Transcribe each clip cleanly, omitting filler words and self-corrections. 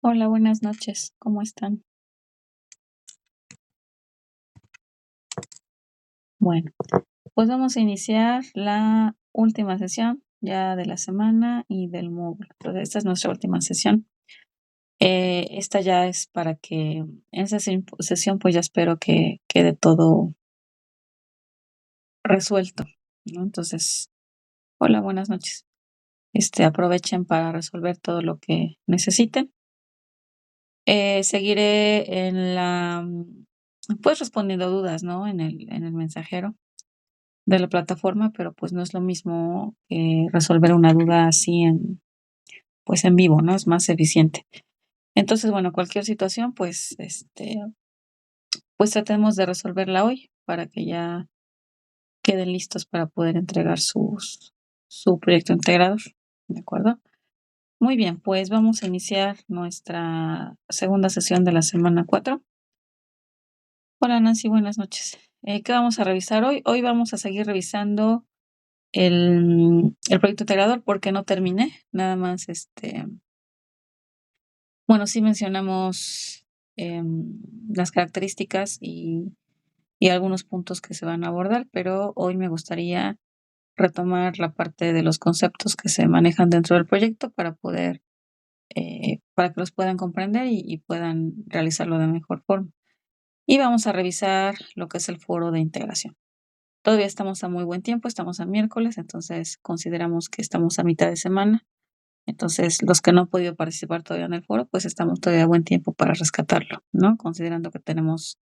Hola, buenas noches. ¿Cómo están? Bueno, pues vamos a iniciar la última sesión ya de la semana y del módulo. Entonces, esta es nuestra última sesión. Esta ya es para que en esa sesión pues ya espero que quede todo resuelto, ¿no? Entonces, hola, buenas noches. Aprovechen para resolver todo lo que necesiten. Seguiré pues respondiendo dudas, ¿no? En el mensajero de la plataforma, pero pues no es lo mismo resolver una duda así pues en vivo, ¿no? Es más eficiente. Entonces, bueno, cualquier situación, pues, pues tratemos de resolverla hoy para que ya queden listos para poder entregar su proyecto integrador, ¿de acuerdo? Muy bien, pues vamos a iniciar nuestra segunda sesión de la semana 4. Hola Nancy, buenas noches. ¿Qué vamos a revisar hoy? Hoy vamos a seguir revisando el proyecto integrador porque no terminé, nada más bueno, sí mencionamos las características y algunos puntos que se van a abordar, pero hoy me gustaría retomar la parte de los conceptos que se manejan dentro del proyecto para que los puedan comprender y puedan realizarlo de mejor forma. Y vamos a revisar lo que es el foro de integración. Todavía estamos a muy buen tiempo, estamos a miércoles, entonces consideramos que estamos a mitad de semana. Entonces, los que no han podido participar todavía en el foro, pues estamos todavía a buen tiempo para rescatarlo, ¿no? Considerando que tenemos,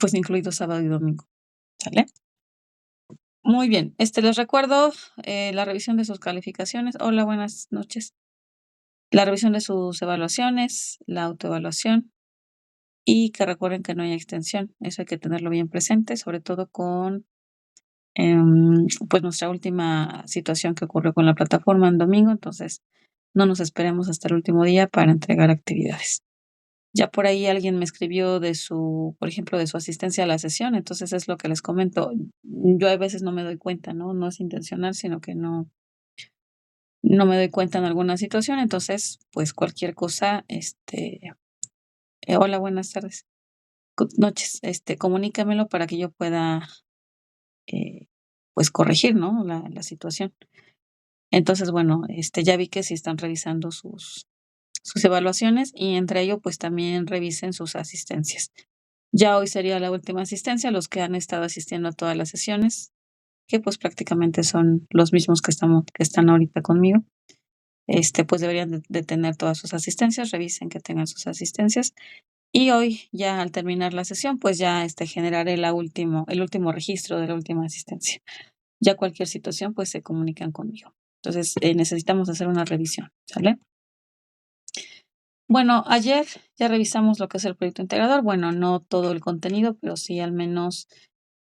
pues, incluido sábado y domingo, ¿sale? Muy bien, les recuerdo la revisión de sus calificaciones. Hola, buenas noches. La revisión de sus evaluaciones, la autoevaluación y que recuerden que no hay extensión. Eso hay que tenerlo bien presente, sobre todo con pues nuestra última situación que ocurrió con la plataforma en domingo, entonces no nos esperemos hasta el último día para entregar actividades. Ya por ahí alguien me escribió por ejemplo, de su asistencia a la sesión, entonces es lo que les comento. Yo a veces no me doy cuenta, ¿no? No es intencional, sino que no me doy cuenta en alguna situación, entonces, pues cualquier cosa, hola, buenas tardes, noches, comunícamelo para que yo pueda, pues corregir, ¿no? La situación. Entonces, bueno, ya vi que sí están revisando sus evaluaciones y entre ello, pues también revisen sus asistencias. Ya hoy sería la última asistencia, los que han estado asistiendo a todas las sesiones, que pues prácticamente son los mismos que están ahorita conmigo. Pues deberían de tener todas sus asistencias, revisen que tengan sus asistencias. Y hoy, ya al terminar la sesión, pues ya generaré el último registro de la última asistencia. Ya cualquier situación, pues se comunican conmigo. Entonces, necesitamos hacer una revisión, ¿sale? Bueno, ayer ya revisamos lo que es el proyecto integrador. Bueno, no todo el contenido, pero sí al menos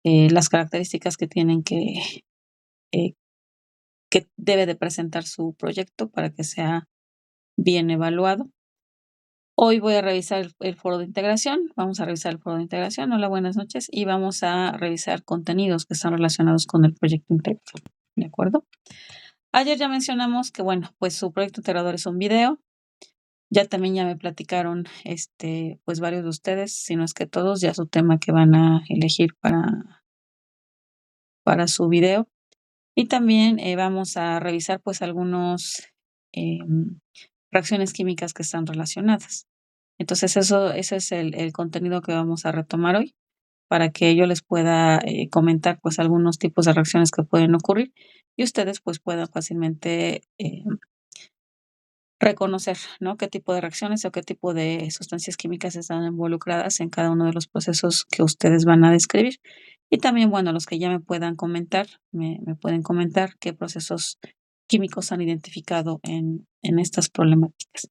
las características eh, que debe de presentar su proyecto para que sea bien evaluado. Hoy voy a revisar el foro de integración. Vamos a revisar el foro de integración. Hola, buenas noches. Y vamos a revisar contenidos que están relacionados con el proyecto integrador. ¿De acuerdo? Ayer ya mencionamos que, bueno, pues su proyecto integrador es un video. Ya me platicaron, pues varios de ustedes, si no es que todos, ya su tema que van a elegir para su video. Y también vamos a revisar pues algunos reacciones químicas que están relacionadas. Entonces ese es el contenido que vamos a retomar hoy para que yo les pueda comentar pues algunos tipos de reacciones que pueden ocurrir y ustedes pues puedan fácilmente reconocer, ¿no? Qué tipo de reacciones o qué tipo de sustancias químicas están involucradas en cada uno de los procesos que ustedes van a describir. Y también, bueno, los que ya me puedan comentar, me pueden comentar qué procesos químicos han identificado en estas problemáticas.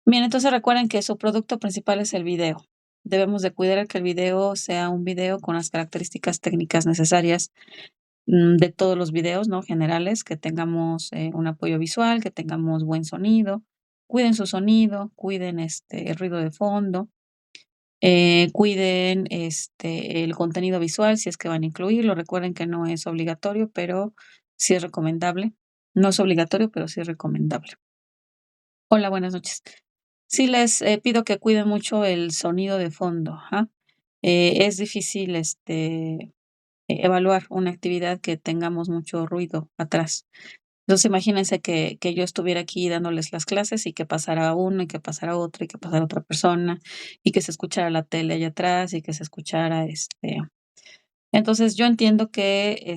Bien, entonces recuerden que su producto principal es el video. Debemos de cuidar que el video sea un video con las características técnicas necesarias de todos los videos, ¿no? Generales, que tengamos un apoyo visual, que tengamos buen sonido. Cuiden su sonido, cuiden el ruido de fondo. Cuiden, el contenido visual, si es que van a incluirlo. Recuerden que no es obligatorio, pero sí es recomendable. No es obligatorio, pero sí es recomendable. Hola, buenas noches. Sí les, pido que cuiden mucho el sonido de fondo, ajá. Es difícil, evaluar una actividad que tengamos mucho ruido atrás. Entonces, imagínense que yo estuviera aquí dándoles las clases y que pasara uno, y que pasara otro, y que pasara otra persona, y que se escuchara la tele allá atrás, y que se escuchara, entonces, yo entiendo que,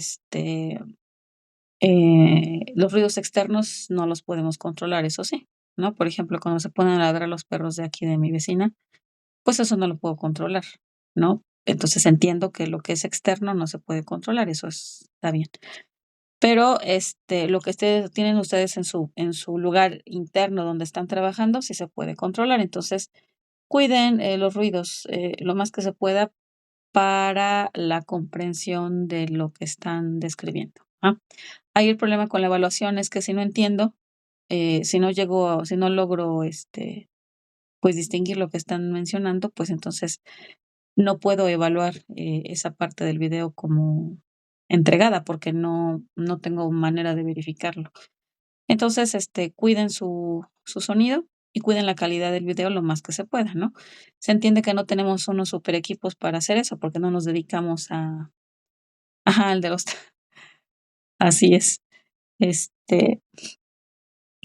los ruidos externos no los podemos controlar, eso sí, ¿no? Por ejemplo, cuando se ponen a ladrar los perros de aquí de mi vecina, pues eso no lo puedo controlar, ¿no? Entonces, entiendo que lo que es externo no se puede controlar, eso está bien. Pero, lo que tienen ustedes en su lugar interno donde están trabajando, sí se puede controlar. Entonces, cuiden, los ruidos, lo más que se pueda para la comprensión de lo que están describiendo, ¿ah? Ahí el problema con la evaluación es que si no entiendo, si no logro, pues, distinguir lo que están mencionando, pues, entonces no puedo evaluar, esa parte del video como entregada, porque no tengo manera de verificarlo. Entonces, cuiden su sonido y cuiden la calidad del video lo más que se pueda, ¿no? Se entiende que no tenemos unos super equipos para hacer eso, porque no nos dedicamos a ajá, al de los así es. Este,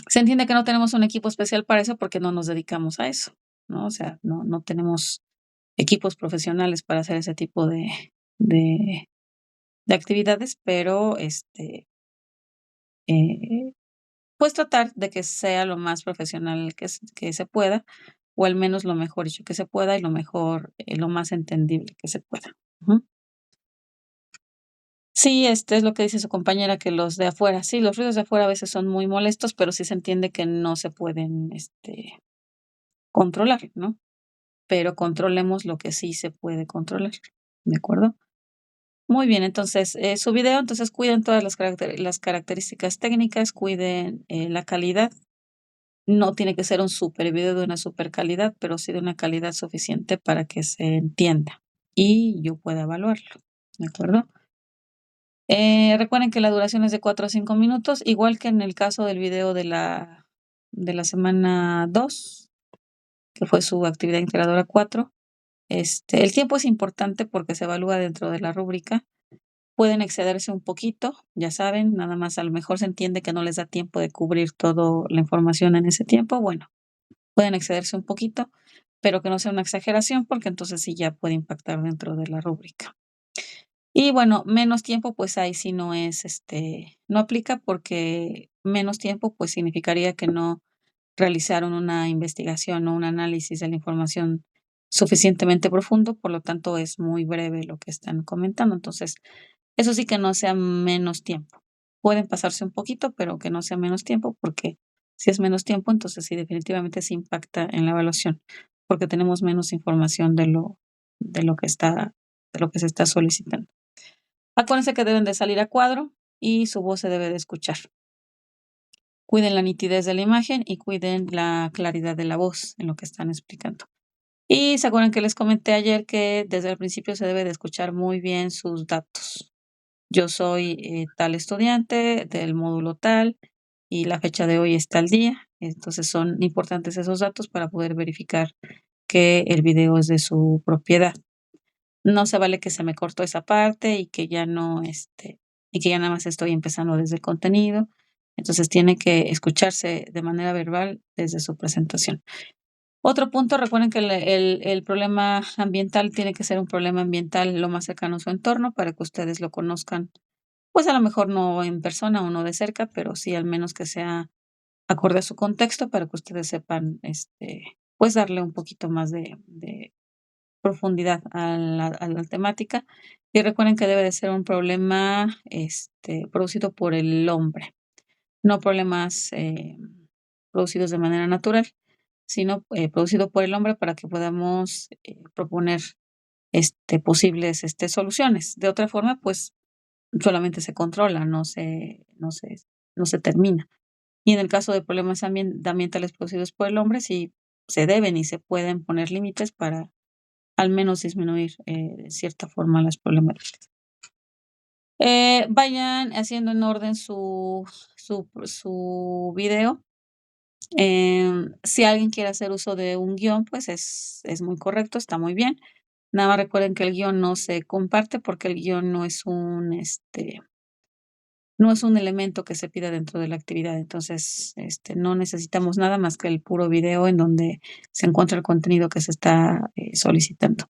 se entiende que no tenemos un equipo especial para eso, porque no nos dedicamos a eso, ¿no? O sea, no tenemos equipos profesionales para hacer ese tipo de de actividades, pero, eh, pues, tratar de que sea lo más profesional que se pueda, o al menos lo mejor hecho que se pueda y lo mejor, lo más entendible que se pueda. Ujú. Sí, es lo que dice su compañera, que los de afuera sí, los ruidos de afuera a veces son muy molestos, pero sí se entiende que no se pueden, controlar, ¿no? Pero controlemos lo que sí se puede controlar, ¿de acuerdo? Muy bien, entonces, su video, entonces cuiden todas las características técnicas, cuiden, la calidad. No tiene que ser un super video de una super calidad, pero sí de una calidad suficiente para que se entienda y yo pueda evaluarlo, ¿de acuerdo? Recuerden que la duración es de 4 a 5 minutos, igual que en el caso del video de la semana 2, que fue su actividad integradora 4. El tiempo es importante porque se evalúa dentro de la rúbrica. Pueden excederse un poquito, ya saben, nada más a lo mejor se entiende que no les da tiempo de cubrir toda la información en ese tiempo. Bueno, pueden excederse un poquito, pero que no sea una exageración, porque entonces sí ya puede impactar dentro de la rúbrica. Y bueno, menos tiempo, pues ahí sí no es, no aplica porque menos tiempo, pues significaría que no realizaron una investigación o un análisis de la información suficientemente profundo, por lo tanto es muy breve lo que están comentando. Entonces, eso sí que no sea menos tiempo. Pueden pasarse un poquito, pero que no sea menos tiempo, porque si es menos tiempo, entonces sí, definitivamente sí impacta en la evaluación, porque tenemos menos información de lo que se está solicitando. Acuérdense que deben de salir a cuadro y su voz se debe de escuchar. Cuiden la nitidez de la imagen y cuiden la claridad de la voz en lo que están explicando. Y se acuerdan que les comenté ayer que desde el principio se debe de escuchar muy bien sus datos. Yo soy, tal estudiante del módulo tal y la fecha de hoy es tal día. Entonces, son importantes esos datos para poder verificar que el video es de su propiedad. No se vale que se me cortó esa parte y que ya no, y que ya nada más estoy empezando desde el contenido. Entonces, tiene que escucharse de manera verbal desde su presentación. Otro punto, recuerden que el problema ambiental tiene que ser un problema ambiental lo más cercano a su entorno para que ustedes lo conozcan, pues, a lo mejor no en persona o no de cerca, pero sí al menos que sea acorde a su contexto para que ustedes sepan, pues, darle un poquito más de profundidad a la temática. Y recuerden que debe de ser un problema, producido por el hombre, no problemas, producidos de manera natural, sino, producido por el hombre para que podamos, proponer, posibles, soluciones. De otra forma, pues, solamente se controla, no se termina. Y en el caso de problemas ambientales producidos por el hombre, sí se deben y se pueden poner límites para al menos disminuir de cierta forma las problemáticas. Vayan haciendo en orden su video. Si alguien quiere hacer uso de un guión, pues es muy correcto, está muy bien. Nada más recuerden que el guión no se comparte porque el guión no es un elemento que se pida dentro de la actividad. Entonces, no necesitamos nada más que el puro video en donde se encuentra el contenido que se está solicitando.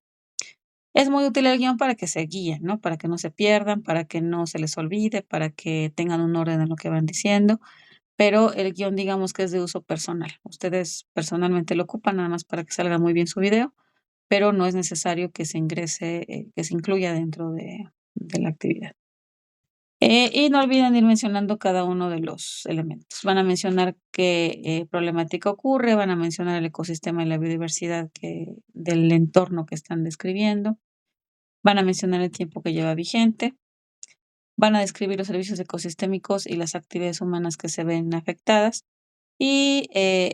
Es muy útil el guión para que se guíen, ¿no? Para que no se pierdan, para que no se les olvide, para que tengan un orden en lo que van diciendo, pero el guión, digamos que es de uso personal. Ustedes personalmente lo ocupan nada más para que salga muy bien su video, pero no es necesario que se ingrese, que se incluya dentro de la actividad. Y no olviden ir mencionando cada uno de los elementos. Van a mencionar qué problemática ocurre, van a mencionar el ecosistema y la biodiversidad del entorno que están describiendo, van a mencionar el tiempo que lleva vigente, van a describir los servicios ecosistémicos y las actividades humanas que se ven afectadas. Y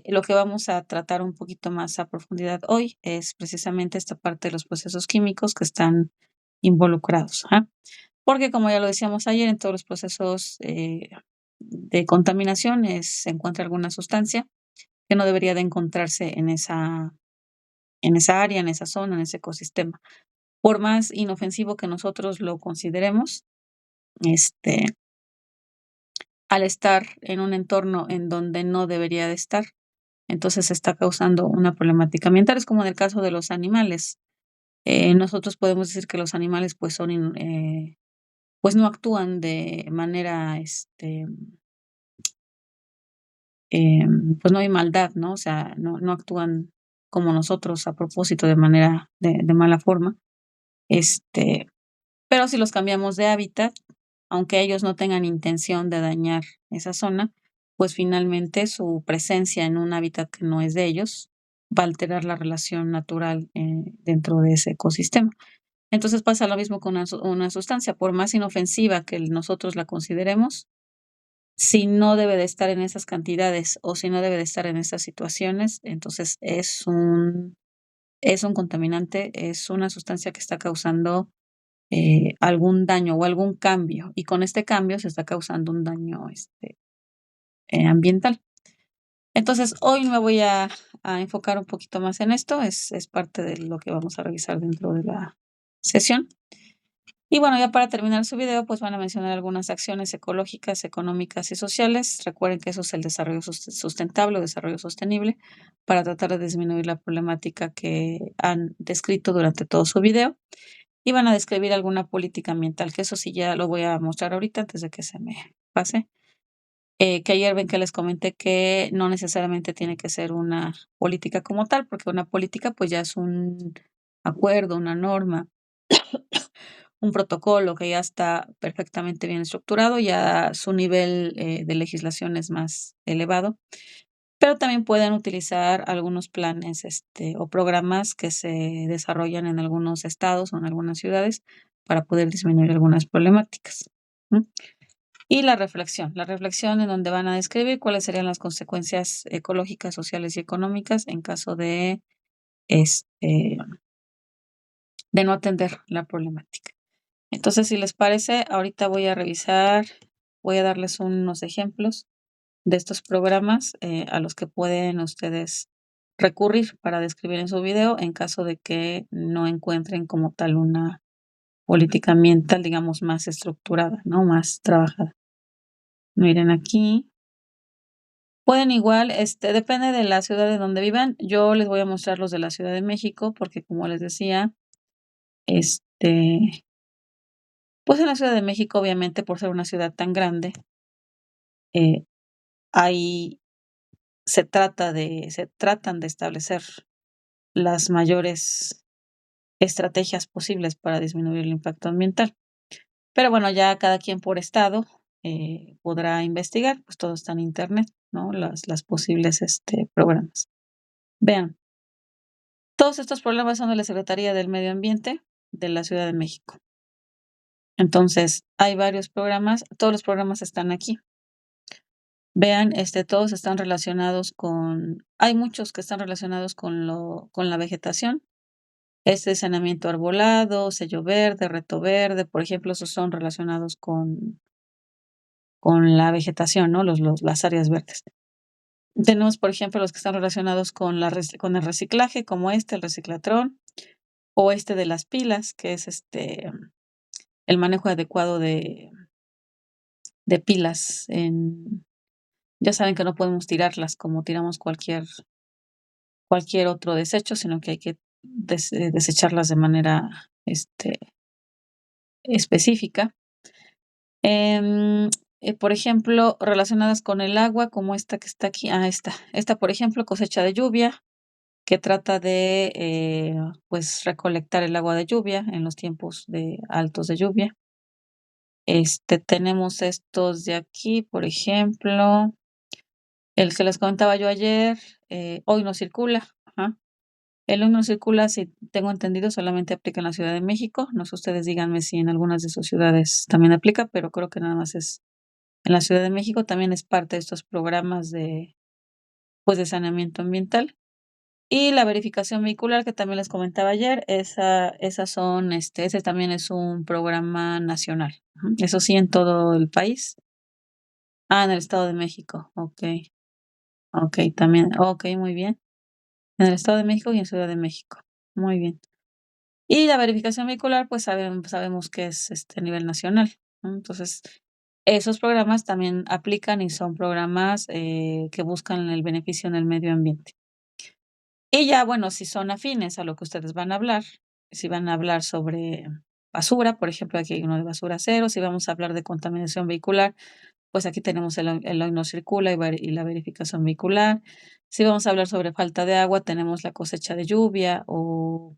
lo que vamos a tratar un poquito más a profundidad hoy es precisamente esta parte de los procesos químicos que están involucrados. ¿Ah? Porque como ya lo decíamos ayer, en todos los procesos de contaminación se encuentra alguna sustancia que no debería de encontrarse en esa área, en esa zona, en ese ecosistema. Por más inofensivo que nosotros lo consideremos, este, al estar en un entorno en donde no debería de estar, entonces está causando una problemática ambiental. Es como en el caso de los animales. Nosotros podemos decir que los animales pues pues no actúan de manera, pues no hay maldad, ¿no? O sea, no actúan como nosotros a propósito de manera de mala forma. Este, pero si los cambiamos de hábitat, aunque ellos no tengan intención de dañar esa zona, pues finalmente su presencia en un hábitat que no es de ellos va a alterar la relación natural dentro de ese ecosistema. Entonces pasa lo mismo con una sustancia, por más inofensiva que nosotros la consideremos, si no debe de estar en esas cantidades o si no debe de estar en esas situaciones, entonces es un contaminante, es una sustancia que está causando algún daño o algún cambio, y con este cambio se está causando un daño ambiental. Entonces, hoy me voy a enfocar un poquito más en esto, es parte de lo que vamos a revisar dentro de la sesión. Y bueno, ya para terminar su video, pues van a mencionar algunas acciones ecológicas, económicas y sociales. Recuerden que eso es el desarrollo sustentable o desarrollo sostenible para tratar de disminuir la problemática que han descrito durante todo su video. Y van a describir alguna política ambiental, que eso sí ya lo voy a mostrar ahorita antes de que se me pase. Que ayer ven que les comenté que no necesariamente tiene que ser una política como tal, porque una política pues ya es un acuerdo, una norma, un protocolo que ya está perfectamente bien estructurado, ya su nivel de legislación es más elevado, pero también pueden utilizar algunos planes o programas que se desarrollan en algunos estados o en algunas ciudades para poder disminuir algunas problemáticas. ¿Mm? Y la reflexión en donde van a describir cuáles serían las consecuencias ecológicas, sociales y económicas en caso este, de no atender la problemática. Entonces, si les parece, ahorita voy a darles unos ejemplos de estos programas a los que pueden ustedes recurrir para describir en su video en caso de que no encuentren como tal una política ambiental, digamos, más estructurada, ¿no? Más trabajada. Miren aquí. Pueden igual, depende de la ciudad de donde vivan. Yo les voy a mostrar los de la Ciudad de México porque, como les decía, pues en la Ciudad de México, obviamente, por ser una ciudad tan grande, eh, ahí se tratan de establecer las mayores estrategias posibles para disminuir el impacto ambiental. Pero bueno, ya cada quien por estado podrá investigar, pues todo está en internet, ¿no? Las posibles programas. Vean, todos estos problemas son de la Secretaría del Medio Ambiente de la Ciudad de México. Entonces, hay varios programas, todos los programas están aquí. Vean, todos están relacionados hay muchos que están relacionados con la vegetación, saneamiento arbolado, sello verde, reto verde, por ejemplo, esos son relacionados con la vegetación, ¿no? Las áreas verdes. Tenemos, por ejemplo, los que están relacionados con el reciclaje, como el reciclatrón, o de las pilas, que es, el manejo adecuado de pilas ya saben que no podemos tirarlas como tiramos cualquier otro desecho, sino que hay que desecharlas de manera, específica. Em, por ejemplo, relacionadas con el agua, como esta que está aquí. Esta, por ejemplo, cosecha de lluvia, que trata de, pues, recolectar el agua de lluvia en los tiempos altos de lluvia. Tenemos estos de aquí, por ejemplo, el que les comentaba yo ayer, hoy no circula. Ajá. El hoy no circula, si tengo entendido, solamente aplica en la Ciudad de México. No sé, ustedes díganme si en algunas de sus ciudades también aplica, pero creo que nada más es en la Ciudad de México. También es parte de estos programas pues, de saneamiento ambiental. Y la verificación vehicular, que también les comentaba ayer, esas son, ese también es un programa nacional. Ujú. Eso sí, en todo el país. En el Estado de México. Okey, okey, también. Okey, muy bien. En el Estado de México y en Ciudad de México. Muy bien. Y la verificación vehicular, pues, sabemos que es, a nivel nacional, ¿no? Entonces, esos programas también aplican y son programas, que buscan el beneficio en el medio ambiente. Y ya, bueno, si son afines a lo que ustedes van a hablar, si van a hablar sobre basura, por ejemplo, aquí hay uno de basura cero. Si vamos a hablar de contaminación vehicular, pues aquí tenemos el hoy no circula y la verificación vehicular. Si vamos a hablar sobre falta de agua, tenemos la cosecha de lluvia o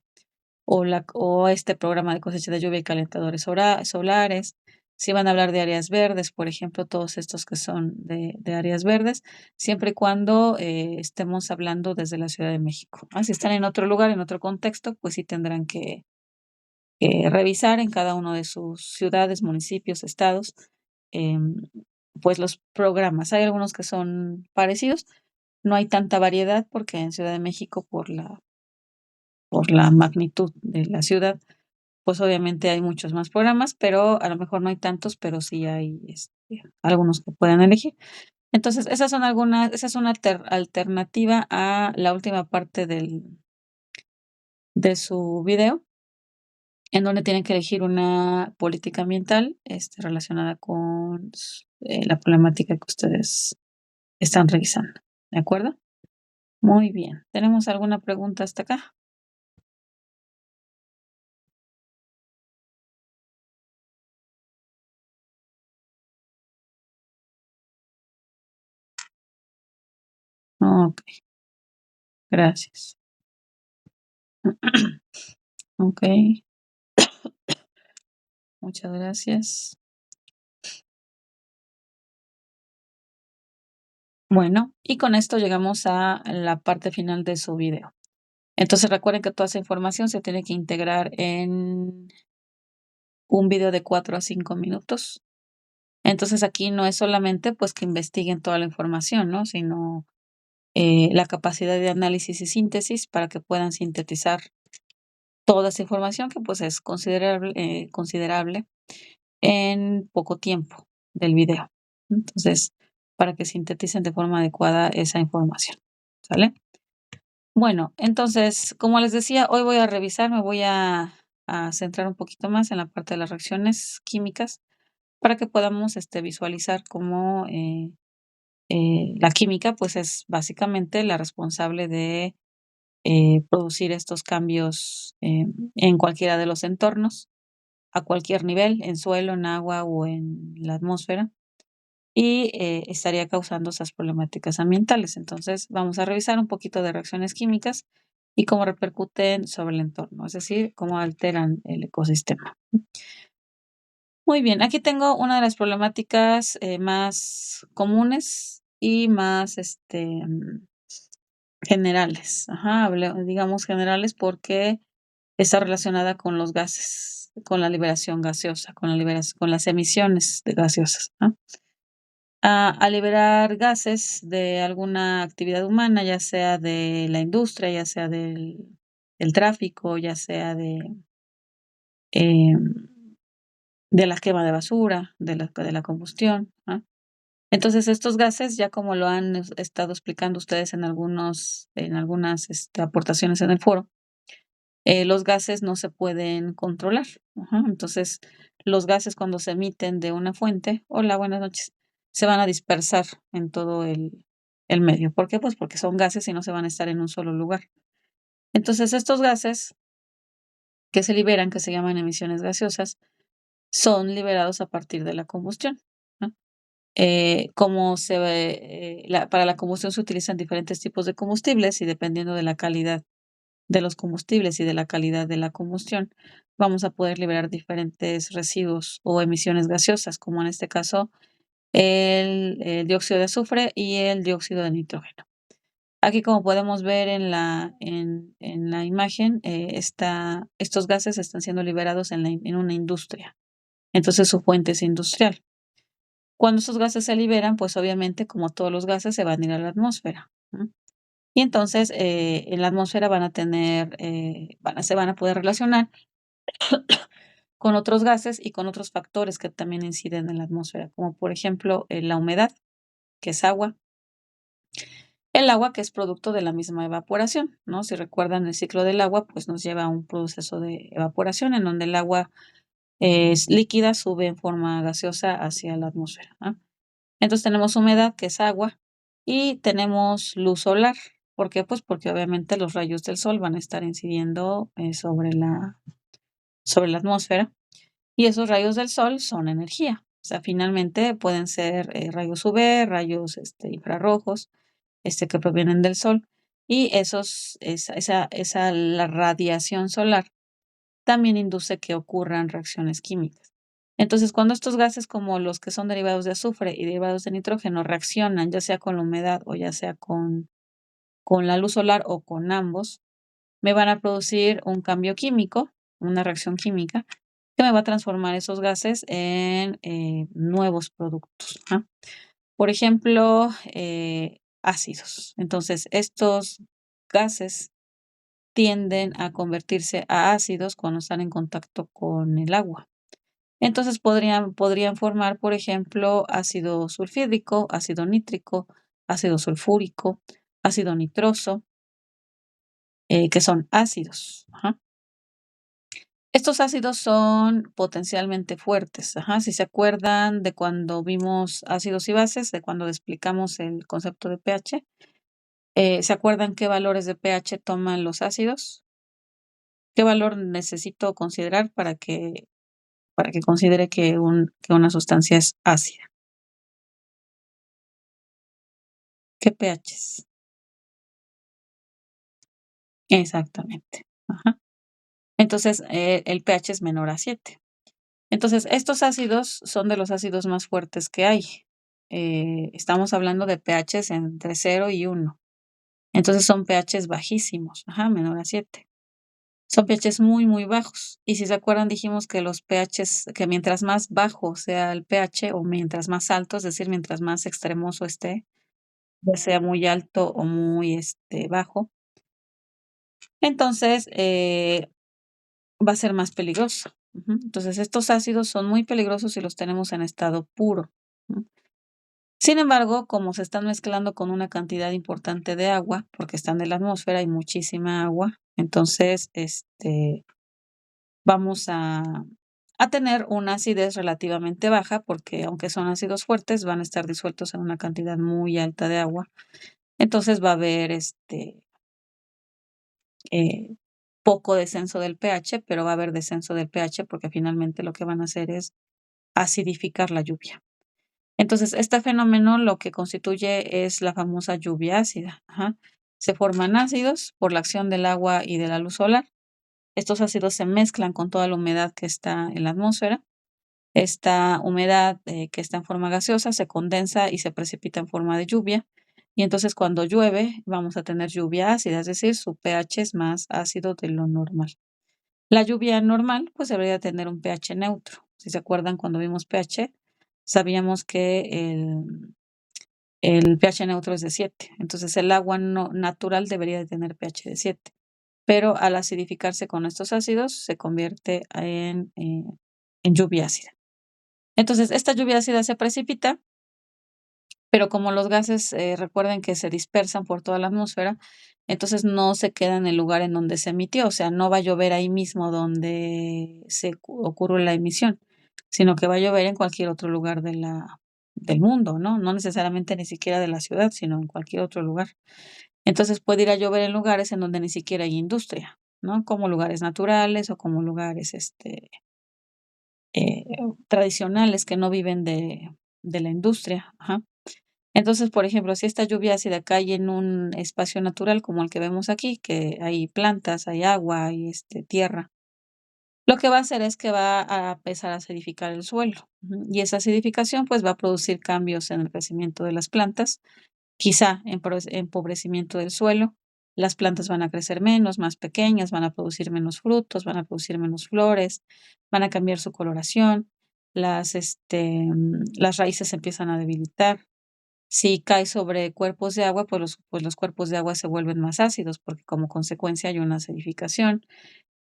este programa de cosecha de lluvia y calentadores solares. Si van a hablar de áreas verdes, por ejemplo, todos estos que son de áreas verdes, siempre y cuando, estemos hablando desde la Ciudad de México. Si están en otro lugar, en otro contexto, pues sí tendrán que revisar en cada uno de sus ciudades, municipios, estados, em, pues los programas. Hay algunos que son parecidos, no hay tanta variedad porque en Ciudad de México, por la magnitud de la ciudad, pues, obviamente hay muchos más programas, pero a lo mejor no hay tantos, pero sí hay, algunos que puedan elegir. Entonces, esa es una alternativa a la última parte de su video, en donde tienen que elegir una política ambiental, relacionada con la problemática que ustedes están revisando, ¿de acuerdo? Muy bien, ¿tenemos alguna pregunta hasta acá? Okey, gracias. Okey, muchas gracias. Bueno, y con esto llegamos a la parte final de su video. Entonces, recuerden que toda esa información se tiene que integrar en un video de 4 a 5 minutos. Entonces, aquí no es solamente, pues, que investiguen toda la información, ¿no? Sino, la capacidad de análisis y síntesis para que puedan sintetizar toda esa información que, pues, es considerable en poco tiempo del video. Entonces, para que sinteticen de forma adecuada esa información, ¿sale? Bueno, entonces, como les decía, hoy voy a revisar, me voy a centrar un poquito más en la parte de las reacciones químicas para que podamos, visualizar cómo, la química, pues, es básicamente la responsable de, producir estos cambios, en cualquiera de los entornos, a cualquier nivel, en suelo, en agua o en la atmósfera, y, estaría causando esas problemáticas ambientales. Entonces, vamos a revisar un poquito de reacciones químicas y cómo repercuten sobre el entorno, es decir, cómo alteran el ecosistema. Muy bien, aquí tengo una de las problemáticas, más comunes y más, generales. Ajá, digamos generales porque está relacionada con los gases, con la liberación gaseosa, con las emisiones de gaseosas, ¿no? Al liberar gases de alguna actividad humana, ya sea de la industria, ya sea del tráfico, ya sea em, de la quema de basura, de la combustión, ¿ah? Entonces, estos gases, ya como lo han estado explicando ustedes en algunas aportaciones en el foro, los gases no se pueden controlar. Ajá. Entonces, los gases cuando se emiten de una fuente, hola, buenas noches, se van a dispersar en todo el medio. ¿Por qué? Pues porque son gases y no se van a estar en un solo lugar. Entonces, estos gases que se liberan, que se llaman emisiones gaseosas, son liberados a partir de la combustión, ¿no? Para la combustión se utilizan diferentes tipos de combustibles y dependiendo de la calidad de los combustibles y de la calidad de la combustión, vamos a poder liberar diferentes residuos o emisiones gaseosas, como en este caso el dióxido de azufre y el dióxido de nitrógeno. Aquí, como podemos ver en la imagen, estos gases están siendo liberados en una industria. Entonces, su fuente es industrial. Cuando estos gases se liberan, pues obviamente, como todos los gases, se van a ir a la atmósfera, ¿no? Y entonces, en la atmósfera se van a poder relacionar con otros gases y con otros factores que también inciden en la atmósfera, como por ejemplo, la humedad, que es agua. El agua, que es producto de la misma evaporación, ¿no? Si recuerdan el ciclo del agua, pues nos lleva a un proceso de evaporación en donde el agua es líquida, sube en forma gaseosa hacia la atmósfera, ¿no? Entonces tenemos humedad, que es agua, y tenemos luz solar. ¿Por qué? Pues porque obviamente los rayos del sol van a estar incidiendo sobre la atmósfera y esos rayos del sol son energía. O sea, finalmente pueden ser rayos UV, rayos infrarrojos, que provienen del sol y la radiación solar también induce que ocurran reacciones químicas. Entonces, cuando estos gases como los que son derivados de azufre y derivados de nitrógeno reaccionan, ya sea con la humedad o ya sea con la luz solar o con ambos, me van a producir un cambio químico, una reacción química, que me va a transformar esos gases en nuevos productos, ¿ah? Por ejemplo, ácidos. Entonces, estos gases tienden a convertirse a ácidos cuando están en contacto con el agua. Entonces podrían formar, por ejemplo, ácido sulfídrico, ácido nítrico, ácido sulfúrico, ácido nitroso, que son ácidos. Ajá. Estos ácidos son potencialmente fuertes. Ajá. Si se acuerdan de cuando vimos ácidos y bases, de cuando explicamos el concepto de pH, ¿se acuerdan qué valores de pH toman los ácidos? ¿Qué valor necesito considerar para que considere que una sustancia es ácida? ¿Qué pHs? Exactamente. Ajá. Entonces, el pH es menor a 7. Entonces, estos ácidos son de los ácidos más fuertes que hay. Estamos hablando de pHs entre 0 y 1. Entonces, son pHs bajísimos, ajá, menor a 7. Son pHs muy, muy bajos. Y si se acuerdan, dijimos que los pHs, que mientras más bajo sea el pH o mientras más alto, es decir, mientras más extremoso esté, ya sea muy alto o muy bajo, entonces va a ser más peligroso. Ujú. Entonces, estos ácidos son muy peligrosos si los tenemos en estado puro. ¿No? Sin embargo, como se están mezclando con una cantidad importante de agua, porque están en la atmósfera, hay muchísima agua, entonces vamos a tener una acidez relativamente baja, porque aunque son ácidos fuertes, van a estar disueltos en una cantidad muy alta de agua. Entonces va a haber eh, poco descenso del pH, pero va a haber descenso del pH porque finalmente lo que van a hacer es acidificar la lluvia. Entonces, este fenómeno lo que constituye es la famosa lluvia ácida. Ajá. Se forman ácidos por la acción del agua y de la luz solar. Estos ácidos se mezclan con toda la humedad que está en la atmósfera. Esta humedad que está en forma gaseosa se condensa y se precipita en forma de lluvia. Y entonces cuando llueve vamos a tener lluvia ácida, es decir, su pH es más ácido de lo normal. La lluvia normal pues debería tener un pH neutro. Si se acuerdan cuando vimos pH, sabíamos que el pH neutro es de 7. Entonces el agua natural debería de tener pH de 7. pero al acidificarse con estos ácidos se convierte en lluvia ácida. Entonces, esta lluvia ácida se precipita, pero como los gases, recuerden que se dispersan por toda la atmósfera, entonces no se queda en el lugar en donde se emitió, o sea, no va a llover ahí mismo donde ocurrió la emisión, sino que va a llover en cualquier otro lugar del mundo, ¿no? No necesariamente ni siquiera de la ciudad, sino en cualquier otro lugar. Entonces puede ir a llover en lugares en donde ni siquiera hay industria, ¿no? Como lugares naturales o como lugares, eh, tradicionales que no viven de la industria. Ajá. Entonces, por ejemplo, si esta lluvia ácida cae en un espacio natural como el que vemos aquí, que hay plantas, hay agua, hay tierra, lo que va a hacer es que va a empezar a acidificar el suelo. Ujú, y esa acidificación pues va a producir cambios en el crecimiento de las plantas, quizá empobrecimiento del suelo. Las plantas van a crecer menos, más pequeñas, van a producir menos frutos, van a producir menos flores, van a cambiar su coloración, las raíces se empiezan a debilitar. Si cae sobre cuerpos de agua, pues los cuerpos de agua se vuelven más ácidos, porque como consecuencia hay una acidificación.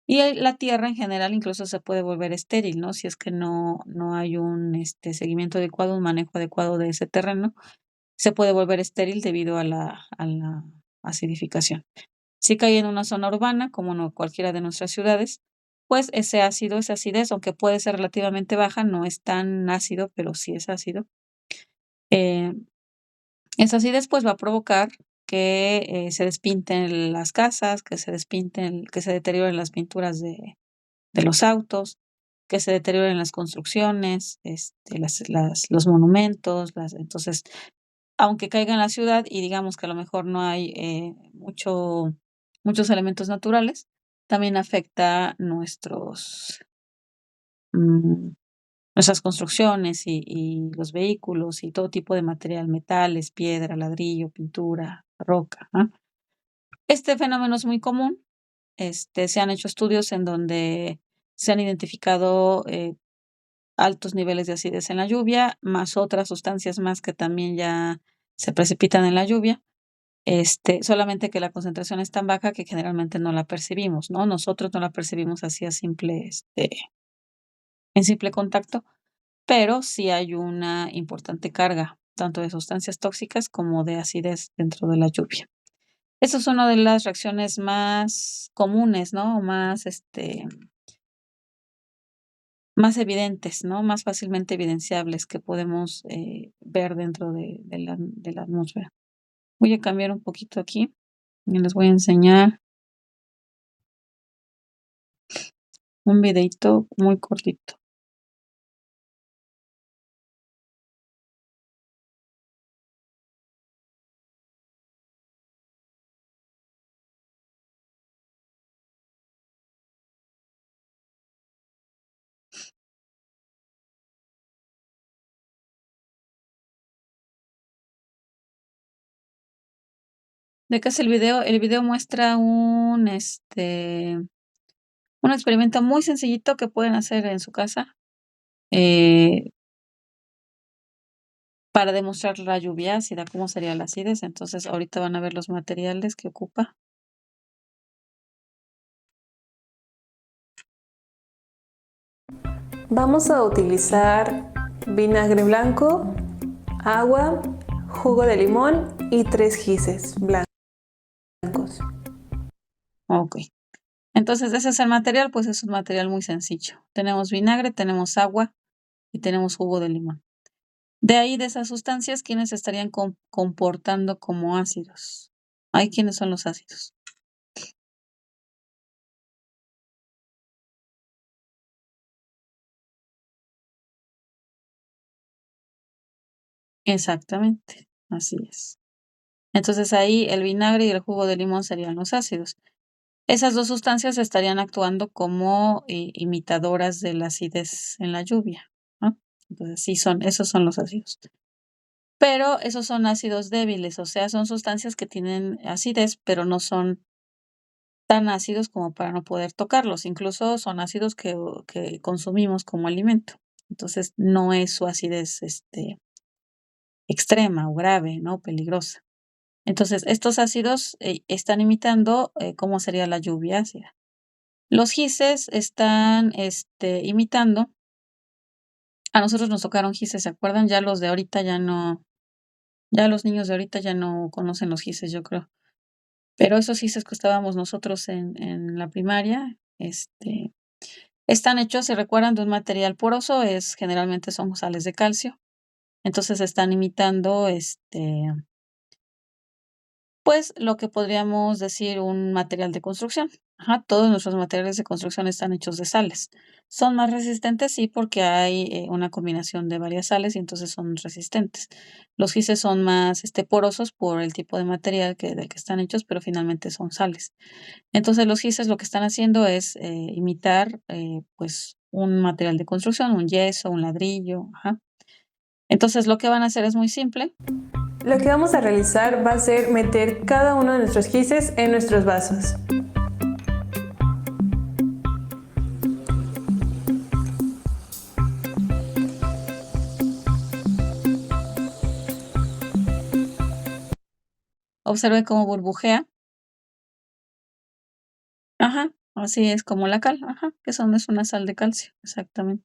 Y la tierra en general incluso se puede volver estéril, ¿no? Si es que no hay un seguimiento adecuado, un manejo adecuado de ese terreno, se puede volver estéril debido a la acidificación. Si cae en una zona urbana, como no cualquiera de nuestras ciudades, pues ese ácido, esa acidez, aunque puede ser relativamente baja, no es tan ácido, pero sí es ácido. Eh, Esa acidez pues va a provocar que se despinten las casas, que se deterioren las pinturas de los autos, que se deterioren las construcciones, los monumentos, entonces, aunque caiga en la ciudad y digamos que a lo mejor no hay muchos elementos naturales, también afecta mm, nuestras construcciones y los vehículos y todo tipo de material, metales, piedra, ladrillo, pintura, roca, ¿no? Este fenómeno es muy común. Se han hecho estudios en donde se han identificado altos niveles de acidez en la lluvia, más otras sustancias más que también ya se precipitan en la lluvia. Solamente que la concentración es tan baja que generalmente no la percibimos, ¿no? Nosotros no la percibimos así en simple contacto, pero sí hay una importante carga, tanto de sustancias tóxicas como de acidez dentro de la lluvia. Esa es una de las reacciones más comunes, ¿no? Más evidentes, ¿no? Más fácilmente evidenciables que podemos ver dentro de la atmósfera. Voy a cambiar un poquito aquí y les voy a enseñar un videito muy cortito. ¿De qué es el video? El video muestra un experimento muy sencillito que pueden hacer en su casa eh, para demostrar la lluvia ácida, cómo sería la acidez. Entonces, ahorita van a ver los materiales que ocupa. Vamos a utilizar vinagre blanco, agua, jugo de limón y 3 gises blancos. Ok. Entonces, ese es el material, pues es un material muy sencillo. Tenemos vinagre, tenemos agua y tenemos jugo de limón. De ahí, de esas sustancias, ¿quiénes estarían comportando como ácidos? ¿Hay quiénes son los ácidos? Exactamente, así es. Entonces ahí el vinagre y el jugo de limón serían los ácidos. Esas dos sustancias estarían actuando como imitadoras de la acidez en la lluvia, ¿no? Entonces sí esos son los ácidos. Pero esos son ácidos débiles, o sea, son sustancias que tienen acidez, pero no son tan ácidos como para no poder tocarlos. Incluso son ácidos que consumimos como alimento. Entonces no es su acidez extrema o grave, ¿no? Peligrosa. Entonces, estos ácidos están imitando cómo sería la lluvia ácida. Los gises están imitando. A nosotros nos tocaron gises, ¿se acuerdan? Ya los de ahorita ya no, ya los niños de ahorita ya no conocen los gises, yo creo. Pero esos gises que estábamos nosotros en la primaria, están hechos, si recuerdan, de un material poroso, generalmente son sales de calcio. Entonces están imitando, pues lo que podríamos decir un material de construcción. Ajá, todos nuestros materiales de construcción están hechos de sales. ¿Son más resistentes? Sí, porque hay una combinación de varias sales y entonces son resistentes. Los gises son más porosos por el tipo de material del que están hechos, pero finalmente son sales. Entonces los gises lo que están haciendo es imitar pues un material de construcción, un yeso, un ladrillo. Ajá. Entonces lo que van a hacer es muy simple. Lo que vamos a realizar va a ser meter cada uno de nuestros gises en nuestros vasos. Observen cómo burbujea. Ajá, así es como la cal, ajá, que es una sal de calcio, exactamente.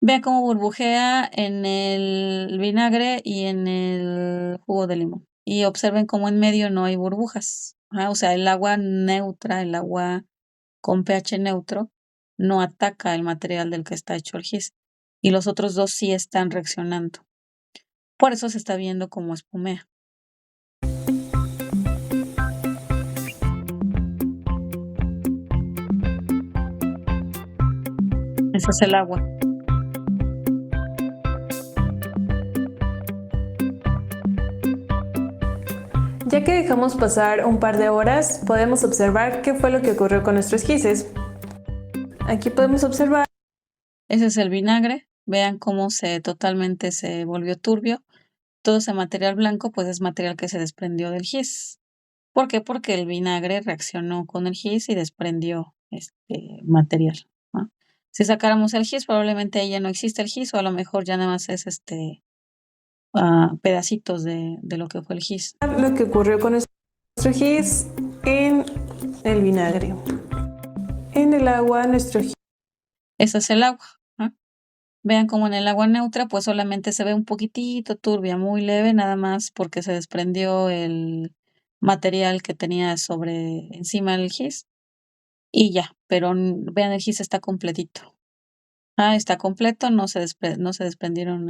Vean cómo burbujea en el vinagre y en el jugo de limón. Y observen cómo en medio no hay burbujas. O sea, el agua neutra, el agua con pH neutro, no ataca el material del que está hecho el gis. Y los otros dos sí están reaccionando. Por eso se está viendo como espumea. Ese es el agua. Ya que dejamos pasar un par de horas, podemos observar qué fue lo que ocurrió con nuestros gises. Aquí podemos observar. Ese es el vinagre. Vean cómo totalmente se volvió turbio. Todo ese material blanco, pues es material que se desprendió del gis. ¿Por qué? Porque el vinagre reaccionó con el gis y desprendió este material, ¿no? Si sacáramos el gis, probablemente ahí ya no existe el gis, o a lo mejor ya nada más es pedacitos de lo que fue el gis. Lo que ocurrió con nuestro gis en el vinagre. En el agua, nuestro gis. Ese es el agua, ¿no? Vean como en el agua neutra, pues solamente se ve un poquitito turbia, muy leve, nada más porque se desprendió el material que tenía encima del gis y ya, pero vean el gis está completito. Está completo, no se desprendieron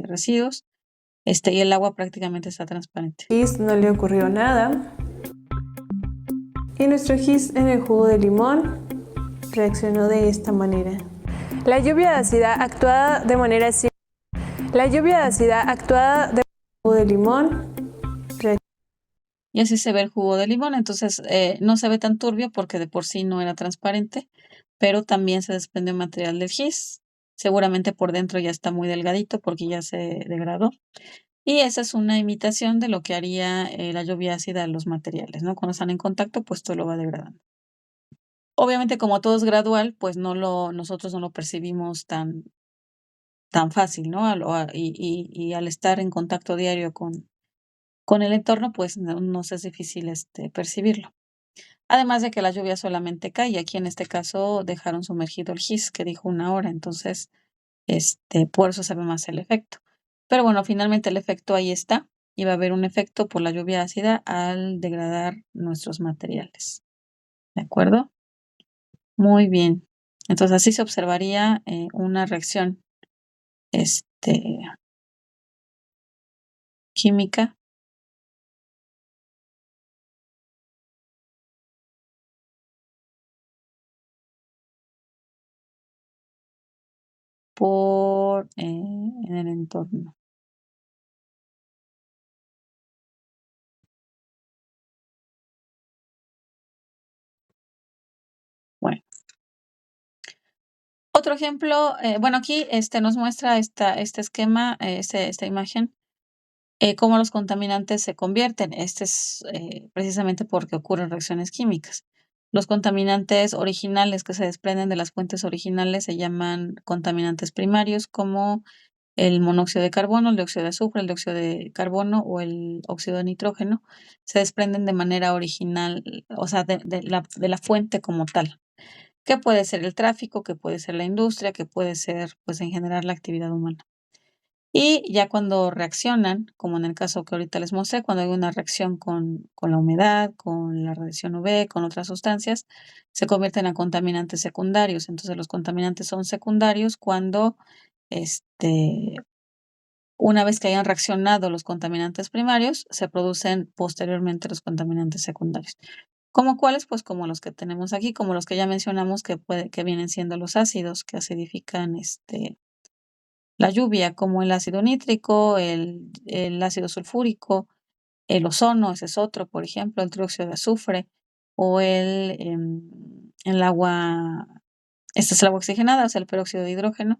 residuos, y el agua prácticamente está transparente. Gis no le ocurrió nada. Y nuestro gis en el jugo de limón reaccionó de esta manera. La lluvia ácida actuada de manera simple. La lluvia ácida actuada de jugo de limón. Y así se ve el jugo de limón, entonces no se ve tan turbio porque de por sí no era transparente, pero también se desprende material del gis. Seguramente por dentro ya está muy delgadito porque ya se degradó. Y esa es una imitación de lo que haría la lluvia ácida de los materiales, ¿no? Cuando están en contacto, pues todo lo va degradando. Obviamente, como todo es gradual, pues nosotros no lo percibimos tan fácil, ¿no? Y al estar en contacto diario con el entorno, pues nos es difícil percibirlo. Además de que la lluvia solamente cae, y aquí en este caso dejaron sumergido el gis, que dijo 1 hora, entonces por eso se ve más el efecto. Pero bueno, finalmente el efecto ahí está, y va a haber un efecto por la lluvia ácida al degradar nuestros materiales. ¿De acuerdo? Muy bien. Entonces así se observaría una reacción química en el entorno. Bueno. Otro ejemplo, bueno, aquí nos muestra este esquema, esta imagen, cómo los contaminantes se convierten. Es precisamente porque ocurren reacciones químicas. Los contaminantes originales que se desprenden de las fuentes originales se llaman contaminantes primarios, como el monóxido de carbono, el dióxido de azufre, el dióxido de carbono o el óxido de nitrógeno se desprenden de manera original, o sea, de la fuente como tal, que puede ser el tráfico, que puede ser la industria, que puede ser, pues, en general la actividad humana. Y ya cuando reaccionan, como en el caso que ahorita les mostré, cuando hay una reacción con la humedad, con la radiación UV, con otras sustancias, se convierten a contaminantes secundarios. Entonces, los contaminantes son secundarios cuando, este, una vez que hayan reaccionado los contaminantes primarios, se producen posteriormente los contaminantes secundarios. ¿Como cuáles? Pues como los que tenemos aquí, como los que ya mencionamos que vienen siendo los ácidos que acidifican, la lluvia, como el ácido nítrico, el ácido sulfúrico, el ozono, ese es otro, por ejemplo, el trióxido de azufre o el agua, este es el agua oxigenada, o sea, el peróxido de hidrógeno,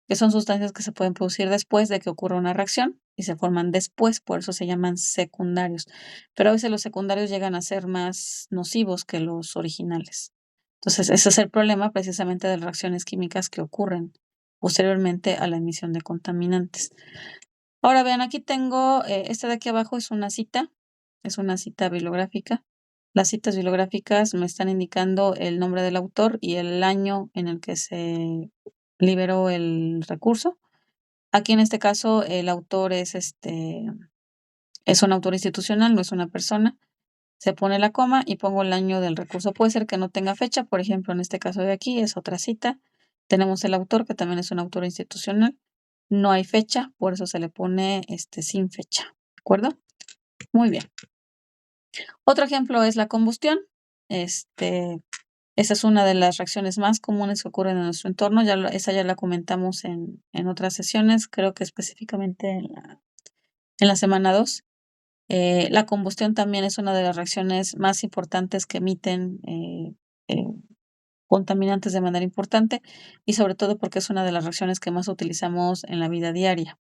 que son sustancias que se pueden producir después de que ocurra una reacción y se forman después, por eso se llaman secundarios. Pero a veces los secundarios llegan a ser más nocivos que los originales. Entonces, ese es el problema precisamente de las reacciones químicas que ocurren posteriormente a la emisión de contaminantes. Ahora vean, aquí tengo, esta de aquí abajo es una cita bibliográfica. Las citas bibliográficas me están indicando el nombre del autor y el año en el que se liberó el recurso. Aquí en este caso el autor es un autor institucional, no es una persona. Se pone la coma y pongo el año del recurso. Puede ser que no tenga fecha, por ejemplo, en este caso de aquí es otra cita. Tenemos el autor, que también es un autor institucional. No hay fecha, por eso se le pone sin fecha. ¿De acuerdo? Muy bien. Otro ejemplo es la combustión. Esa es una de las reacciones más comunes que ocurren en nuestro entorno. Esa ya la comentamos en otras sesiones, creo que específicamente en la semana 2. La combustión también es una de las reacciones más importantes que emiten eh, contaminantes de manera importante y sobre todo porque es una de las reacciones que más utilizamos en la vida diaria.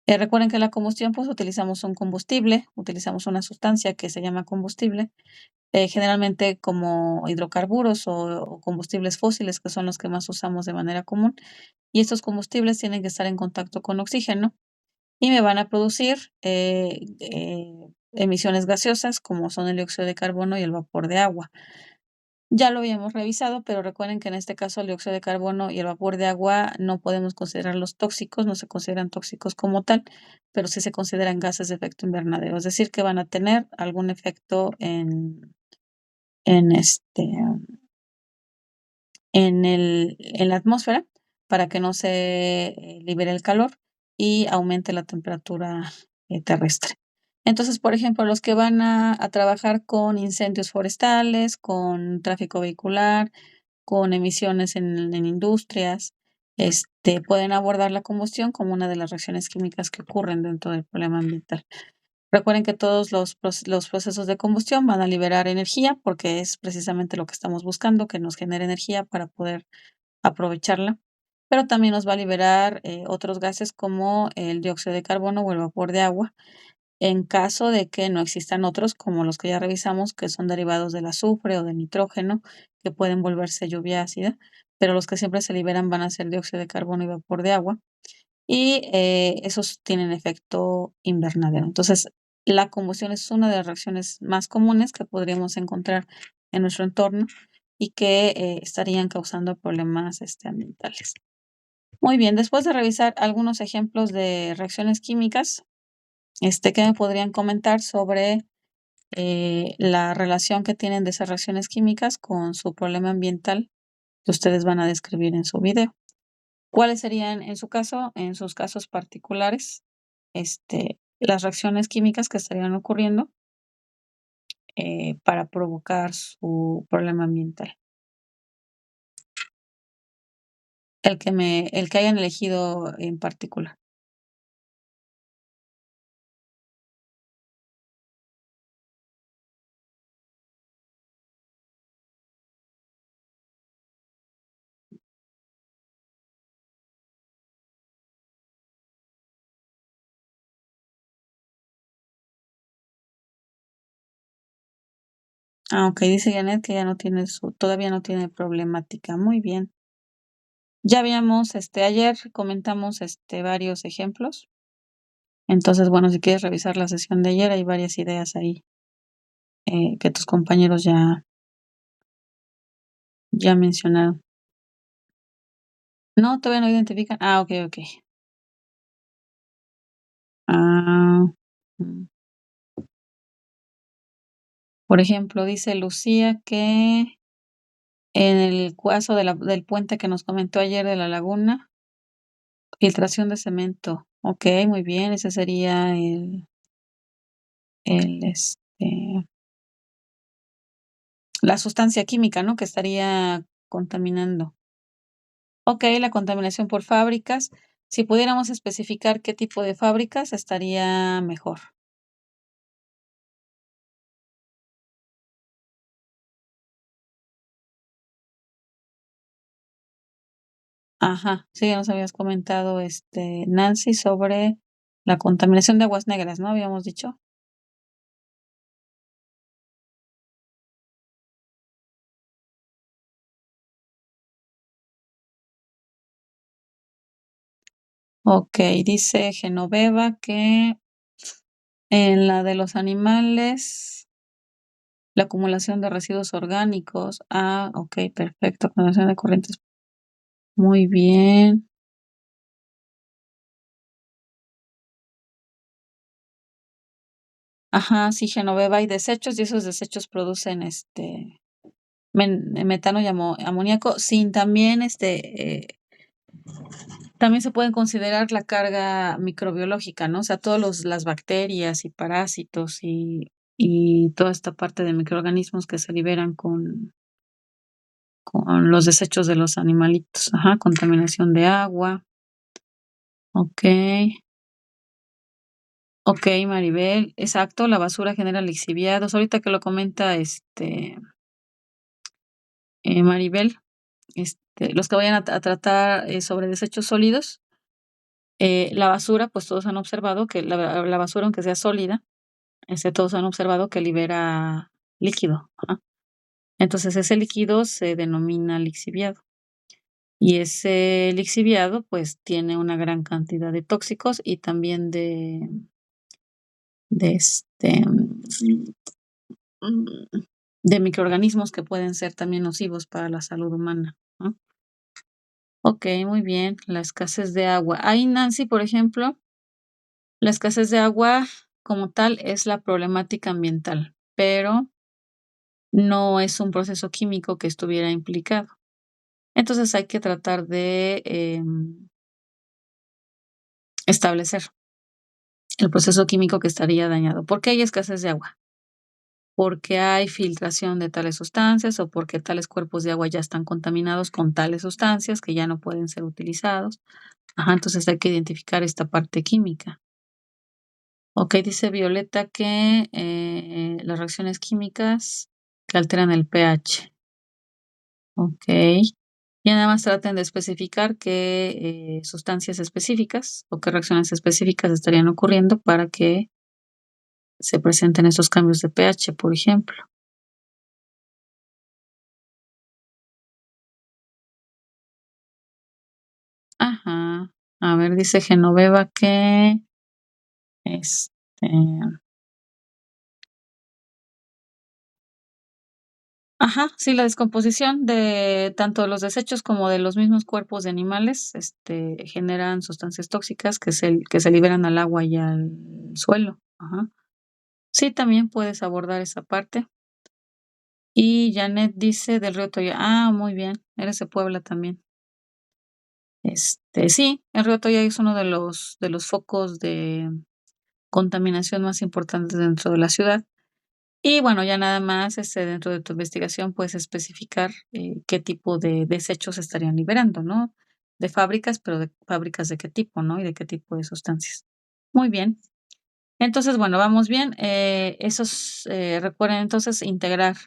Recuerden que en la combustión pues utilizamos un combustible, utilizamos una sustancia que se llama combustible, generalmente como hidrocarburos o combustibles fósiles, que son los que más usamos de manera común, y estos combustibles tienen que estar en contacto con oxígeno y me van a producir emisiones gaseosas, como son el dióxido de carbono y el vapor de agua. Ya lo habíamos revisado, pero recuerden que en este caso el dióxido de carbono y el vapor de agua no podemos considerarlos tóxicos, no se consideran tóxicos como tal, pero sí se consideran gases de efecto invernadero, es decir, que van a tener algún efecto en en la atmósfera para que no se libere el calor y aumente la temperatura terrestre. Entonces, por ejemplo, los que van a trabajar con incendios forestales, con tráfico vehicular, con emisiones en industrias, pueden abordar la combustión como una de las reacciones químicas que ocurren dentro del problema ambiental. Recuerden que todos los procesos de combustión van a liberar energía, porque es precisamente lo que estamos buscando, que nos genere energía para poder aprovecharla, pero también nos va a liberar otros gases como el dióxido de carbono o el vapor de agua, en caso de que no existan otros, como los que ya revisamos, que son derivados del azufre o del nitrógeno, que pueden volverse lluvia ácida, pero los que siempre se liberan van a ser dióxido de carbono y vapor de agua, y esos tienen efecto invernadero. Entonces, la combustión es una de las reacciones más comunes que podríamos encontrar en nuestro entorno y que estarían causando problemas ambientales. Muy bien, después de revisar algunos ejemplos de reacciones químicas, ¿qué me podrían comentar sobre la relación que tienen de esas reacciones químicas con su problema ambiental que ustedes van a describir en su video? ¿Cuáles serían, en su caso, en sus casos particulares, las reacciones químicas que estarían ocurriendo para provocar su problema ambiental? El que hayan elegido en particular. Ah, okey, dice Janet que ya no tiene todavía no tiene problemática. Muy bien. Ya habíamos, ayer comentamos, varios ejemplos. Entonces, bueno, si quieres revisar la sesión de ayer, hay varias ideas ahí, que tus compañeros ya mencionaron. ¿No? ¿Todavía no identifican? Ah, okey, okey. Ah, mm. Por ejemplo, dice Lucía que en el caso del puente que nos comentó ayer de la laguna, filtración de cemento. Okey, muy bien, ese sería el, la sustancia química, ¿no?, que estaría contaminando. Okey, la contaminación por fábricas. Si pudiéramos especificar qué tipo de fábricas, estaría mejor. Ajá, sí, ya nos habías comentado, Nancy, sobre la contaminación de aguas negras, ¿no?, habíamos dicho. Okey, dice Genoveva que en la de los animales, la acumulación de residuos orgánicos. Ah, okey, perfecto, acumulación de corrientes. Muy bien. Ajá, sí, Genoveva, hay desechos, y esos desechos producen, metano y amoníaco, sin también, también se pueden considerar la carga microbiológica, ¿no? O sea, todos los las bacterias y parásitos y toda esta parte de microorganismos que se liberan con los desechos de los animalitos. Ajá, contaminación de agua. Okey. Okey, Maribel, exacto, la basura genera lixiviados. Ahorita que lo comenta, Maribel, los que vayan a tratar, sobre desechos sólidos, la basura, pues, todos han observado que la basura, aunque sea sólida, todos han observado que libera líquido, ajá. Entonces, ese líquido se denomina lixiviado, y ese lixiviado, pues, tiene una gran cantidad de tóxicos y también de, mm, de microorganismos que pueden ser también nocivos para la salud humana, ¿no? Okey, muy bien, la escasez de agua. Ahí, Nancy, por ejemplo, la escasez de agua como tal es la problemática ambiental, pero no es un proceso químico que estuviera implicado. Entonces, hay que tratar de, establecer el proceso químico que estaría dañado. ¿Por qué hay escasez de agua? Porque hay filtración de tales sustancias o porque tales cuerpos de agua ya están contaminados con tales sustancias que ya no pueden ser utilizados. Ajá, entonces hay que identificar esta parte química. Okey, dice Violeta que, las reacciones químicas que alteran el pH. Okey. Ya nada más traten de especificar qué, sustancias específicas o qué reacciones específicas estarían ocurriendo para que se presenten esos cambios de pH, por ejemplo. Ajá. A ver, dice Genoveva que, este ajá, sí, la descomposición de tanto los desechos como de los mismos cuerpos de animales, generan sustancias tóxicas que se liberan al agua y al suelo. Ajá. Sí, también puedes abordar esa parte. Y Janet dice del río Toya. Ah, muy bien, eres de Puebla también. Sí, el río Toya es uno de los focos de contaminación más importantes dentro de la ciudad. Y bueno, ya nada más, dentro de tu investigación, puedes especificar, qué tipo de desechos se estarían liberando, ¿no? De fábricas, pero de fábricas de qué tipo, ¿no? Y de qué tipo de sustancias. Muy bien. Entonces, bueno, vamos bien. Recuerden entonces integrar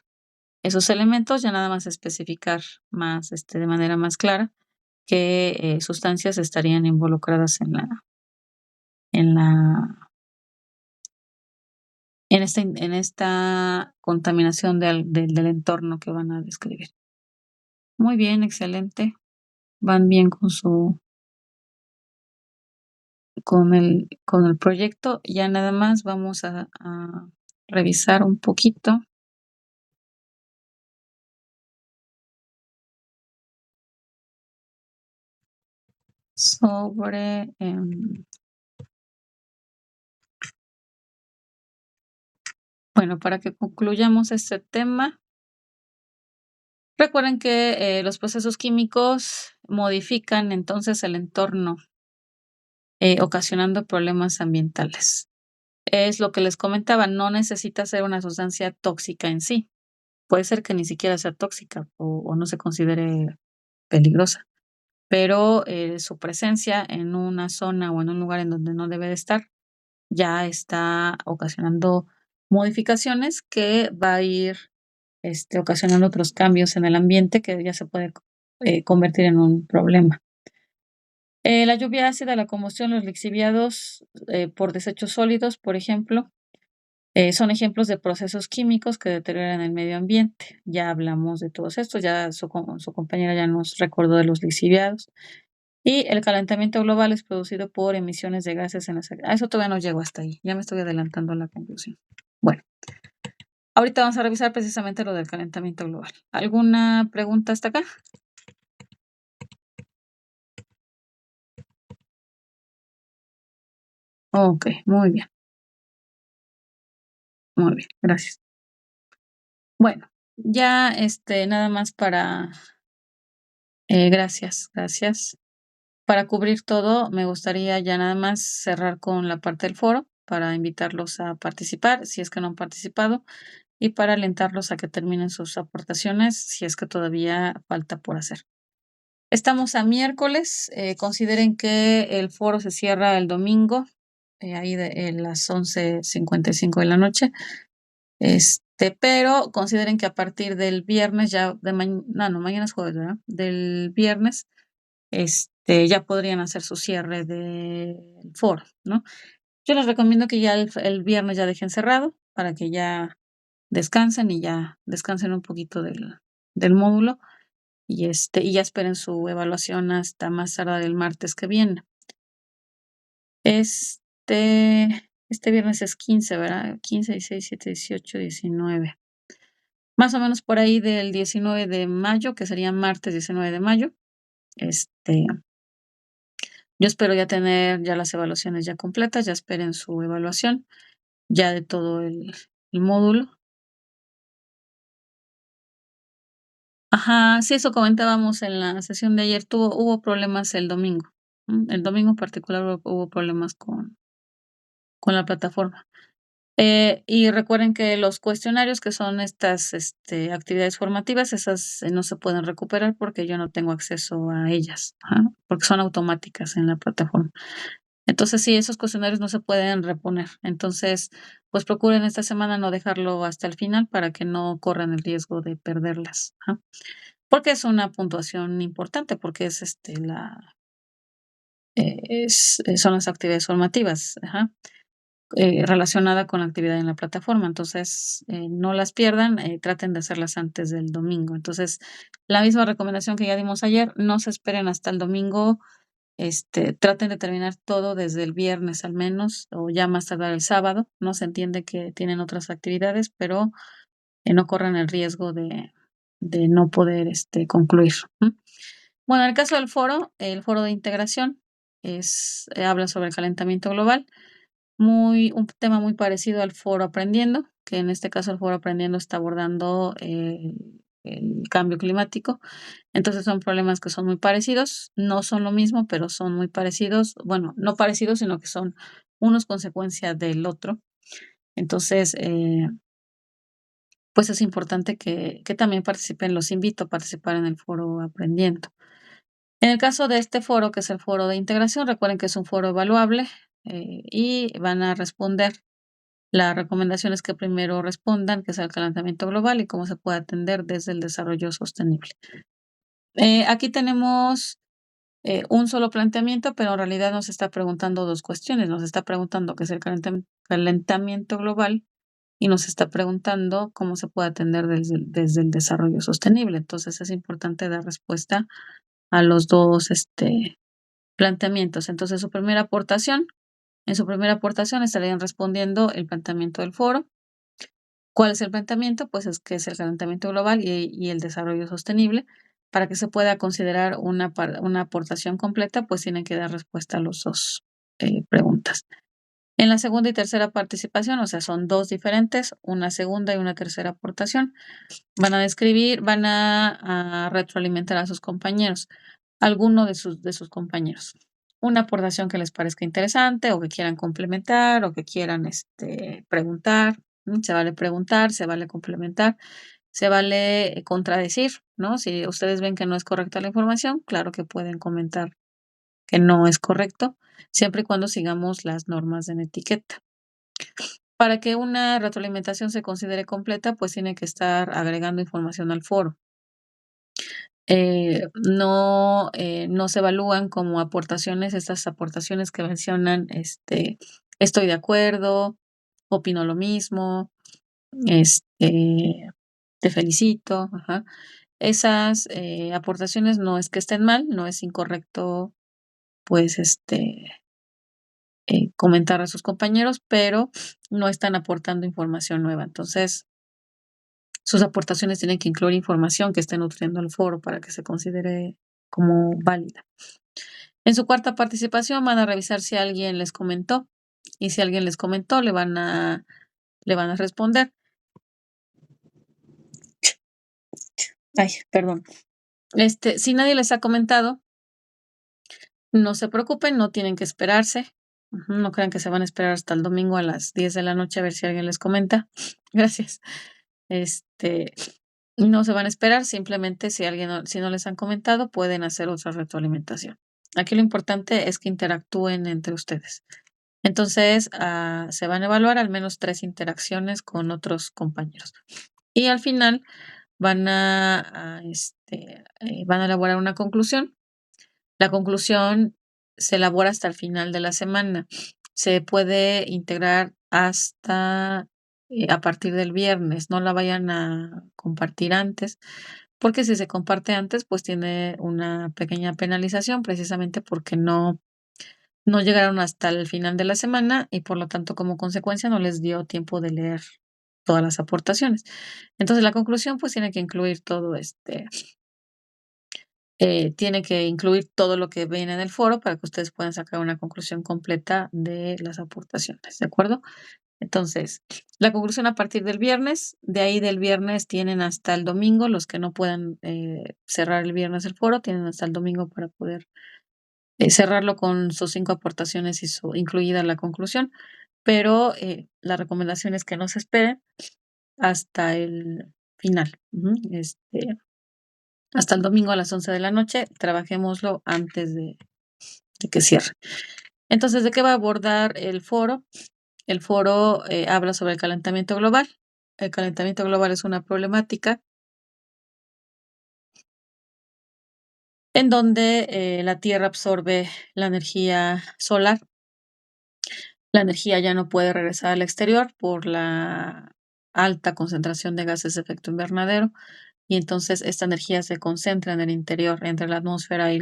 esos elementos, ya nada más especificar más, de manera más clara qué, sustancias estarían involucradas en la en esta contaminación del entorno que van a describir. Muy bien, excelente. van bien con el proyecto. Ya nada más vamos a revisar un poquito. Sobre, bueno, para que concluyamos este tema, recuerden que, los procesos químicos modifican entonces el entorno, ocasionando problemas ambientales. Es lo que les comentaba, no necesita ser una sustancia tóxica en sí. Puede ser que ni siquiera sea tóxica o no se considere peligrosa, pero, su presencia en una zona o en un lugar en donde no debe de estar, ya está ocasionando modificaciones que va a ir, ocasionando otros cambios en el ambiente que ya se puede convertir en un problema. La lluvia ácida, la combustión, los lixiviados, por desechos sólidos, por ejemplo, son ejemplos de procesos químicos que deterioran el medio ambiente. Ya hablamos de todos estos, ya su compañera ya nos recordó de los lixiviados. Y el calentamiento global es producido por emisiones de gases en las... eso todavía no llego hasta ahí, ya me estoy adelantando a la conclusión. Bueno, ahorita vamos a revisar precisamente lo del calentamiento global. ¿Alguna pregunta hasta acá? Ok, muy bien, gracias. Bueno, ya nada más para... gracias. Para cubrir todo, me gustaría ya nada más cerrar con la parte del foro para invitarlos a participar, si es que no han participado, y para alentarlos a que terminen sus aportaciones, si es que todavía falta por hacer. Estamos a miércoles, consideren que el foro se cierra el domingo, ahí en las 11:55 de la noche, pero consideren que a partir del viernes ya de no, mañana es jueves, ¿verdad? Del viernes, ya podrían hacer su cierre del foro, ¿no? Yo les recomiendo que ya el viernes ya dejen cerrado para que ya descansen y ya descansen un poquito del módulo y ya esperen su evaluación hasta más tardar el martes que viene. Este viernes es 15, ¿verdad? 15, 16, 17, 18, 19. Más o menos por ahí del 19 de mayo, que sería martes 19 de mayo. Yo espero ya tener ya las evaluaciones ya completas, ya esperen su evaluación ya de todo el módulo. Ajá, sí, eso comentábamos en la sesión de ayer, hubo problemas el domingo. El domingo en particular hubo problemas con la plataforma. Y recuerden que los cuestionarios, que son estas, actividades formativas, esas, no se pueden recuperar porque yo no tengo acceso a ellas, ajá, porque son automáticas en la plataforma. Entonces, sí, esos cuestionarios no se pueden reponer. Entonces, pues procuren esta semana no dejarlo hasta el final para que no corran el riesgo de perderlas, ajá. Porque es una puntuación importante, porque es, son las actividades formativas, ajá, relacionada con la actividad en la plataforma. Entonces, no las pierdan, traten de hacerlas antes del domingo. Entonces, la misma recomendación que ya dimos ayer, no se esperen hasta el domingo, traten de terminar todo desde el viernes al menos, o ya más tardar el sábado. No se entiende que tienen otras actividades, pero, no corran el riesgo de no poder, concluir. Bueno, en el caso del foro, el foro de integración habla sobre el calentamiento global, un tema muy parecido al foro aprendiendo, que en este caso el foro aprendiendo está abordando el cambio climático. Entonces son problemas que son muy parecidos, no son lo mismo, pero son muy parecidos. Bueno, no parecidos, sino que son unos consecuencia del otro. Entonces, pues es importante que también participen, los invito a participar en el foro aprendiendo. En el caso de este foro, que es el foro de integración, recuerden que es un foro evaluable, y van a responder las recomendaciones que primero respondan, que es el calentamiento global y cómo se puede atender desde el desarrollo sostenible. Aquí tenemos un solo planteamiento, pero en realidad nos está preguntando dos cuestiones. Nos está preguntando qué es el calentamiento global y nos está preguntando cómo se puede atender desde el desarrollo sostenible. Entonces es importante dar respuesta a los dos planteamientos. Entonces, en su primera aportación estarían respondiendo el planteamiento del foro. ¿Cuál es el planteamiento? Pues es que es el calentamiento global y el desarrollo sostenible. Para que se pueda considerar una aportación completa, pues tienen que dar respuesta a los dos preguntas. En la segunda y tercera participación, o sea, son dos diferentes, una segunda y una tercera aportación, van a retroalimentar a sus compañeros, alguno de sus compañeros. Una aportación que les parezca interesante o que quieran complementar o que quieran preguntar. Se vale preguntar, se vale complementar, se vale contradecir, ¿no? Si ustedes ven que no es correcta la información, claro que pueden comentar que no es correcto, siempre y cuando sigamos las normas en etiqueta. Para que una retroalimentación se considere completa, pues tiene que estar agregando información al foro. No se evalúan como aportaciones, estas aportaciones que mencionan, estoy de acuerdo, opino lo mismo, te felicito, ajá. Esas aportaciones no es que estén mal, no es incorrecto, pues, comentar a sus compañeros, pero no están aportando información nueva. Entonces, sus aportaciones tienen que incluir información que esté nutriendo al foro para que se considere como válida. En su cuarta participación van a revisar si alguien les comentó, y si alguien les comentó, le van a responder. Ay, perdón. Si nadie les ha comentado, no se preocupen, no tienen que esperarse. No crean que se van a esperar hasta el domingo a las 10 de la noche a ver si alguien les comenta. Gracias. No se van a esperar, simplemente si no les han comentado, pueden hacer otra retroalimentación. Aquí lo importante es que interactúen entre ustedes. Entonces, se van a evaluar al menos 3 interacciones con otros compañeros. Y al final van a elaborar una conclusión. La conclusión se elabora hasta el final de la semana. Se puede integrar hasta a partir del viernes. No la vayan a compartir antes, porque si se comparte antes, pues tiene una pequeña penalización, precisamente porque no llegaron hasta el final de la semana y, por lo tanto, como consecuencia, no les dio tiempo de leer todas las aportaciones. Entonces, la conclusión, pues, tiene que incluir todo tiene que incluir todo lo que viene en el foro para que ustedes puedan sacar una conclusión completa de las aportaciones, ¿de acuerdo? Entonces, la conclusión a partir del viernes, de ahí del viernes tienen hasta el domingo, los que no puedan cerrar el viernes el foro, tienen hasta el domingo para poder cerrarlo con sus 5 aportaciones y incluida la conclusión, pero la recomendación es que no se esperen hasta el final. Hasta el domingo a las 11 de la noche, trabajémoslo antes de que cierre. Entonces, ¿de qué va a abordar el foro? El foro habla sobre el calentamiento global. El calentamiento global es una problemática en donde la Tierra absorbe la energía solar. La energía ya no puede regresar al exterior por la alta concentración de gases de efecto invernadero, y entonces esta energía se concentra en el interior, entre la atmósfera y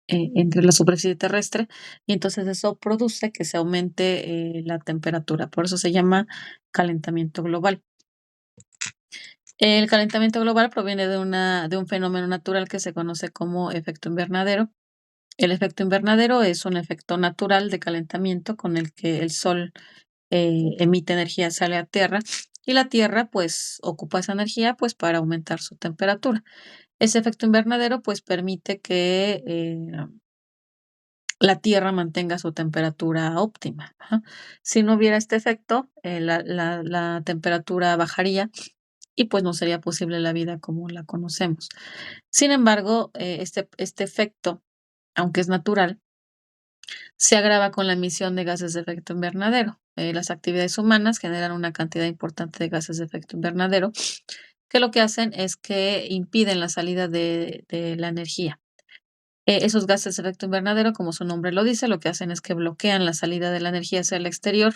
entre la superficie terrestre, y entonces eso produce que se aumente la temperatura. Por eso se llama calentamiento global. El calentamiento global proviene de un fenómeno natural que se conoce como efecto invernadero. El efecto invernadero es un efecto natural de calentamiento con el que el Sol emite energía, sale a Tierra, y la Tierra pues ocupa esa energía pues para aumentar su temperatura. Ese efecto invernadero pues permite que la Tierra mantenga su temperatura óptima. Ajá. Si no hubiera este efecto, la temperatura bajaría y pues no sería posible la vida como la conocemos. Sin embargo, este efecto, aunque es natural, se agrava con la emisión de gases de efecto invernadero. Las actividades humanas generan una cantidad importante de gases de efecto invernadero que lo que hacen es que impiden la salida de la energía. Esos gases de efecto invernadero, como su nombre lo dice, lo que hacen es que bloquean la salida de la energía hacia el exterior.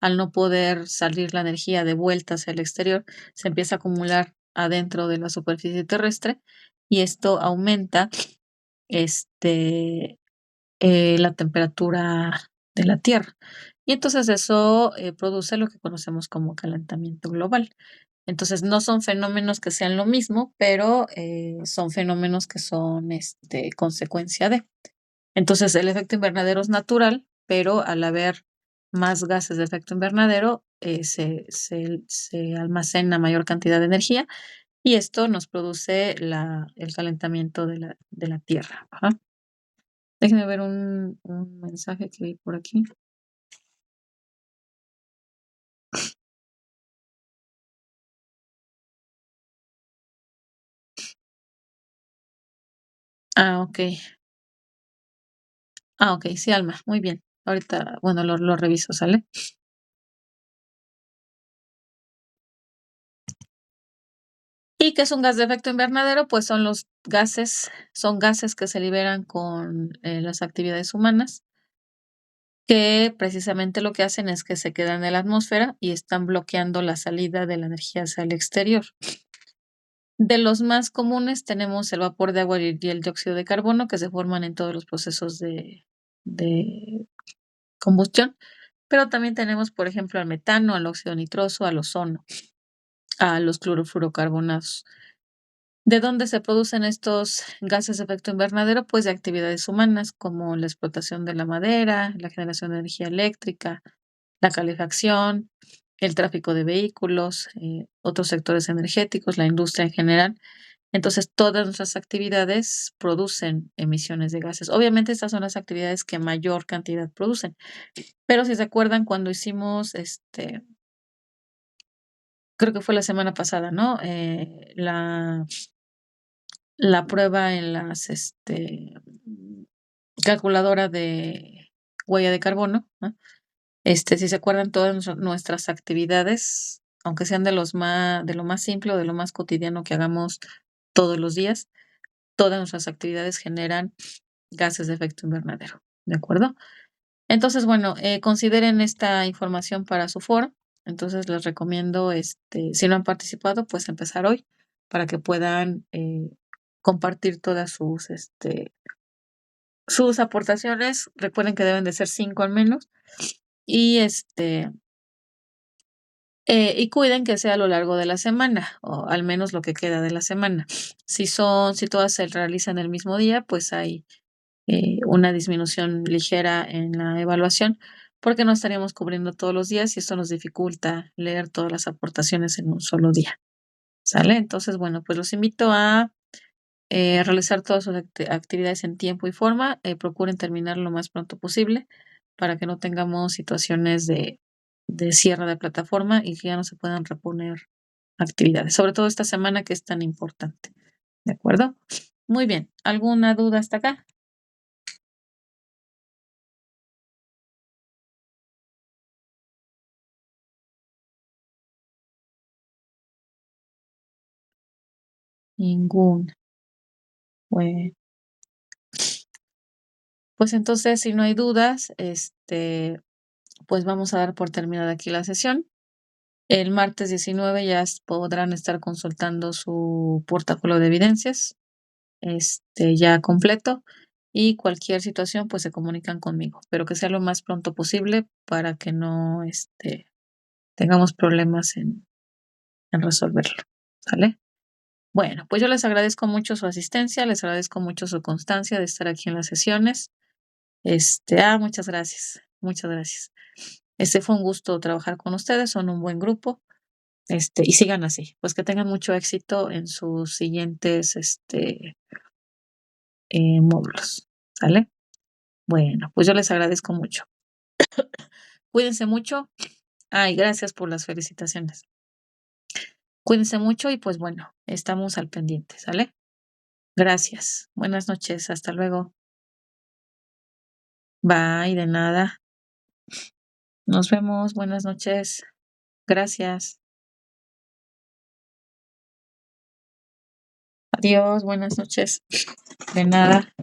Al no poder salir la energía de vuelta hacia el exterior, se empieza a acumular adentro de la superficie terrestre y esto aumenta la temperatura de la Tierra. Y entonces eso produce lo que conocemos como calentamiento global. Entonces no son fenómenos que sean lo mismo, pero son fenómenos que son consecuencia de. Entonces el efecto invernadero es natural, pero al haber más gases de efecto invernadero, se almacena mayor cantidad de energía y esto nos produce el calentamiento de la Tierra. Ajá. Déjenme ver un mensaje que vi por aquí. Ah, ok. Ah, ok, sí, Alma, muy bien. Ahorita, bueno, lo reviso, ¿sale? ¿Y qué es un gas de efecto invernadero? Pues son gases que se liberan con las actividades humanas, que precisamente lo que hacen es que se quedan en la atmósfera y están bloqueando la salida de la energía hacia el exterior. De los más comunes tenemos el vapor de agua y el dióxido de carbono, que se forman en todos los procesos de combustión, pero también tenemos, por ejemplo, al metano, al óxido nitroso, al ozono, a los clorofluorocarbonados. ¿De dónde se producen estos gases de efecto invernadero? Pues de actividades humanas como la explotación de la madera, la generación de energía eléctrica, la calefacción, el tráfico de vehículos, otros sectores energéticos, la industria en general. Entonces, todas nuestras actividades producen emisiones de gases. Obviamente, estas son las actividades que mayor cantidad producen. Pero si se acuerdan cuando hicimos, creo que fue la semana pasada, ¿no? La prueba en calculadora de huella de carbono, ¿no? Si se acuerdan, todas nuestras actividades, aunque sean de lo más simple o de lo más cotidiano que hagamos todos los días, todas nuestras actividades generan gases de efecto invernadero, ¿de acuerdo? Entonces, bueno, consideren esta información para su foro. Entonces, les recomiendo, si no han participado, pues empezar hoy para que puedan compartir todas sus aportaciones. Recuerden que deben de ser 5 al menos. Y y cuiden que sea a lo largo de la semana, o al menos lo que queda de la semana. Si todas se realizan el mismo día, pues hay una disminución ligera en la evaluación, porque no estaríamos cubriendo todos los días y esto nos dificulta leer todas las aportaciones en un solo día. ¿Sale? Entonces, bueno, pues los invito a realizar todas sus actividades en tiempo y forma. Procuren terminar lo más pronto posible para que no tengamos situaciones de cierre de plataforma y que ya no se puedan reponer actividades, sobre todo esta semana que es tan importante. ¿De acuerdo? Muy bien. ¿Alguna duda hasta acá? Ninguna. Bueno, pues entonces, si no hay dudas, pues vamos a dar por terminada aquí la sesión. El martes 19 ya podrán estar consultando su portafolio de evidencias, ya completo, y cualquier situación, pues se comunican conmigo, pero que sea lo más pronto posible para que no, tengamos problemas en resolverlo. ¿Sale? Bueno, pues yo les agradezco mucho su asistencia, les agradezco mucho su constancia de estar aquí en las sesiones. Muchas gracias, muchas gracias. Fue un gusto trabajar con ustedes, son un buen grupo, y sigan así, pues que tengan mucho éxito en sus siguientes, módulos, ¿sale? Bueno, pues yo les agradezco mucho. Cuídense mucho. Ay, gracias por las felicitaciones. Cuídense mucho y pues bueno, estamos al pendiente, ¿sale? Gracias. Buenas noches. Hasta luego. Bye, de nada. Nos vemos. Buenas noches. Gracias. Adiós. Buenas noches. De nada.